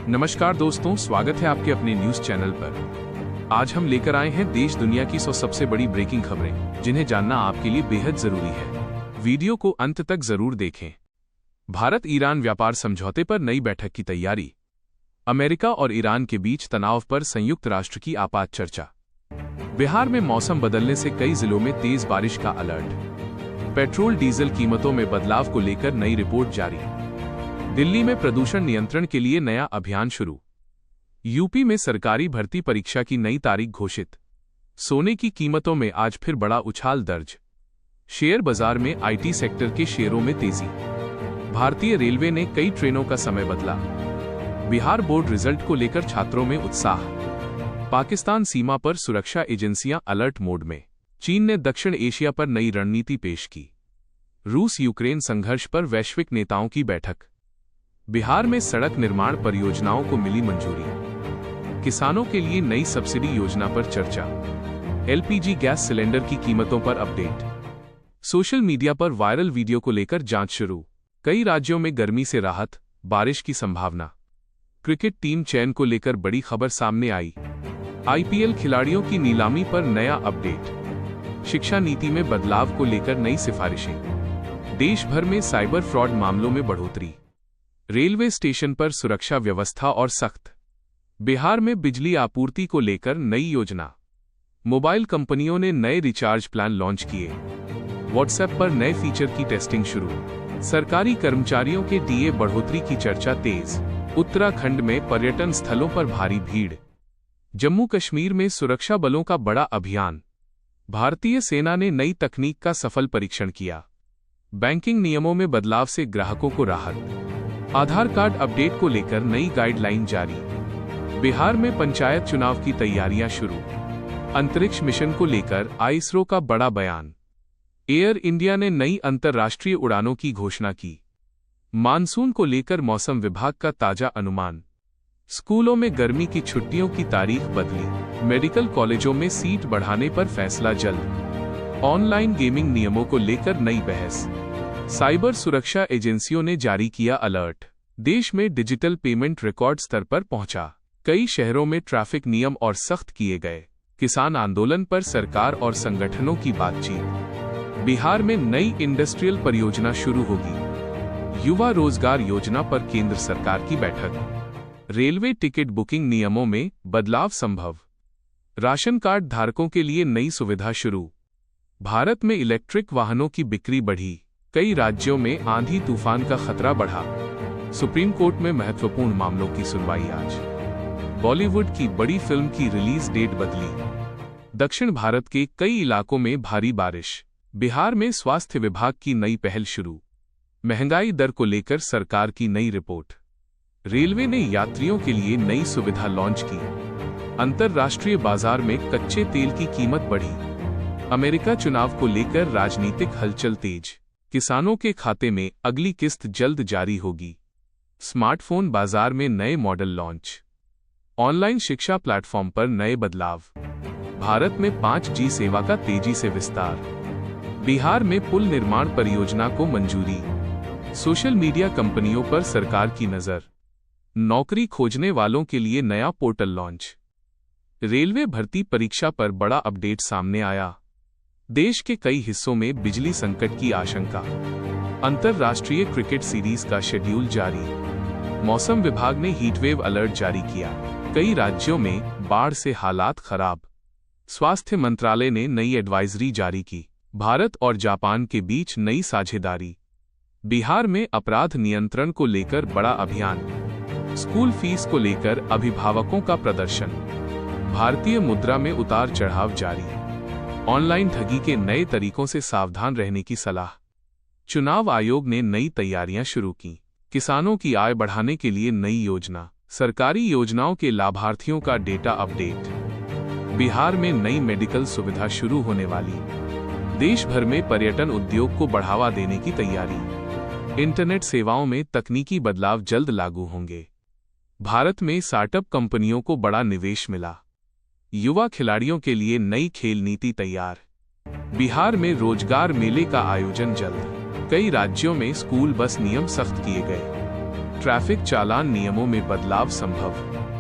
नमस्कार दोस्तों, स्वागत है आपके अपने न्यूज चैनल पर। आज हम लेकर आए हैं देश दुनिया की 100 सबसे बड़ी ब्रेकिंग खबरें, जिन्हें जानना आपके लिए बेहद जरूरी है। वीडियो को अंत तक जरूर देखें। भारत ईरान व्यापार समझौते पर नई बैठक की तैयारी। अमेरिका और ईरान के बीच तनाव पर संयुक्त राष्ट्र की आपात चर्चा। बिहार में मौसम बदलने से कई जिलों में तेज बारिश का अलर्ट। पेट्रोल डीजल कीमतों में बदलाव को लेकर नई रिपोर्ट जारी। दिल्ली में प्रदूषण नियंत्रण के लिए नया अभियान शुरू। यूपी में सरकारी भर्ती परीक्षा की नई तारीख घोषित। सोने की कीमतों में आज फिर बड़ा उछाल दर्ज। शेयर बाजार में आईटी सेक्टर के शेयरों में तेजी। भारतीय रेलवे ने कई ट्रेनों का समय बदला। बिहार बोर्ड रिजल्ट को लेकर छात्रों में उत्साह। पाकिस्तान सीमा पर सुरक्षा एजेंसियां अलर्ट मोड में। चीन ने दक्षिण एशिया पर नई रणनीति पेश की। रूस यूक्रेन संघर्ष पर वैश्विक नेताओं की बैठक। बिहार में सड़क निर्माण परियोजनाओं को मिली मंजूरी। किसानों के लिए नई सब्सिडी योजना पर चर्चा। एलपीजी गैस सिलेंडर की कीमतों पर अपडेट। सोशल मीडिया पर वायरल वीडियो को लेकर जांच शुरू। कई राज्यों में गर्मी से राहत, बारिश की संभावना। क्रिकेट टीम चयन को लेकर बड़ी खबर सामने आई। आईपीएल खिलाड़ियों की नीलामी पर नया अपडेट। शिक्षा नीति में बदलाव को लेकर नई सिफारिशें। देश भर में साइबर फ्रॉड मामलों में बढ़ोतरी। रेलवे स्टेशन पर सुरक्षा व्यवस्था और सख्त। बिहार में बिजली आपूर्ति को लेकर नई योजना। मोबाइल कंपनियों ने नए रिचार्ज प्लान लॉन्च किए। व्हाट्सएप पर नए फीचर की टेस्टिंग शुरू। सरकारी कर्मचारियों के डीए बढ़ोतरी की चर्चा तेज। उत्तराखंड में पर्यटन स्थलों पर भारी भीड़। जम्मू कश्मीर में सुरक्षा बलों का बड़ा अभियान। भारतीय सेना ने नई तकनीक का सफल परीक्षण किया। बैंकिंग नियमों में बदलाव से ग्राहकों को राहत। आधार कार्ड अपडेट को लेकर नई गाइडलाइन जारी। बिहार में पंचायत चुनाव की तैयारियां शुरू। अंतरिक्ष मिशन को लेकर इसरो का बड़ा बयान। एयर इंडिया ने नई अंतर्राष्ट्रीय उड़ानों की घोषणा की। मानसून को लेकर मौसम विभाग का ताजा अनुमान। स्कूलों में गर्मी की छुट्टियों की तारीख बदली। मेडिकल कॉलेजों में सीट बढ़ाने पर फैसला जल्द। ऑनलाइन गेमिंग नियमों को लेकर नई बहस। साइबर सुरक्षा एजेंसियों ने जारी किया अलर्ट। देश में डिजिटल पेमेंट रिकॉर्ड स्तर पर पहुंचा। कई शहरों में ट्रैफिक नियम और सख्त किए गए। किसान आंदोलन पर सरकार और संगठनों की बातचीत। बिहार में नई इंडस्ट्रियल परियोजना शुरू होगी। युवा रोजगार योजना पर केंद्र सरकार की बैठक। रेलवे टिकट बुकिंग नियमों में बदलाव संभव। राशन कार्ड धारकों के लिए नई सुविधा शुरू। भारत में इलेक्ट्रिक वाहनों की बिक्री बढ़ी। कई राज्यों में आंधी तूफान का खतरा बढ़ा। सुप्रीम कोर्ट में महत्वपूर्ण मामलों की सुनवाई आज। बॉलीवुड की बड़ी फिल्म की रिलीज डेट बदली। दक्षिण भारत के कई इलाकों में भारी बारिश। बिहार में स्वास्थ्य विभाग की नई पहल शुरू। महंगाई दर को लेकर सरकार की नई रिपोर्ट। रेलवे ने यात्रियों के लिए नई सुविधा लॉन्च की। अंतर्राष्ट्रीय बाजार में कच्चे तेल की कीमत बढ़ी। अमेरिका चुनाव को लेकर राजनीतिक हलचल तेज। किसानों के खाते में अगली किस्त जल्द जारी होगी। स्मार्टफोन बाजार में नए मॉडल लॉन्च। ऑनलाइन शिक्षा प्लेटफॉर्म पर नए बदलाव। भारत में 5G सेवा का तेजी से विस्तार। बिहार में पुल निर्माण परियोजना को मंजूरी। सोशल मीडिया कंपनियों पर सरकार की नजर। नौकरी खोजने वालों के लिए नया पोर्टल लॉन्च। रेलवे भर्ती परीक्षा पर बड़ा अपडेट सामने आया। देश के कई हिस्सों में बिजली संकट की आशंका। अंतर्राष्ट्रीय क्रिकेट सीरीज का शेड्यूल जारी। मौसम विभाग ने हीटवेव अलर्ट जारी किया। कई राज्यों में बाढ़ से हालात खराब। स्वास्थ्य मंत्रालय ने नई एडवाइजरी जारी की। भारत और जापान के बीच नई साझेदारी। बिहार में अपराध नियंत्रण को लेकर बड़ा अभियान। स्कूल फीस को लेकर अभिभावकों का प्रदर्शन। भारतीय मुद्रा में उतार चढ़ाव जारी। ऑनलाइन ठगी के नए तरीकों से सावधान रहने की सलाह। चुनाव आयोग ने नई तैयारियां शुरू की। किसानों की आय बढ़ाने के लिए नई योजना। सरकारी योजनाओं के लाभार्थियों का डेटा अपडेट। बिहार में नई मेडिकल सुविधा शुरू होने वाली। देश भर में पर्यटन उद्योग को बढ़ावा देने की तैयारी। इंटरनेट सेवाओं में तकनीकी बदलाव जल्द लागू होंगे। भारत में स्टार्टअप कंपनियों को बड़ा निवेश मिला। युवा खिलाड़ियों के लिए नई खेल नीति तैयार। बिहार में रोजगार मेले का आयोजन जल्द। कई राज्यों में स्कूल बस नियम सख्त किए गए। ट्रैफिक चालान नियमों में बदलाव संभव।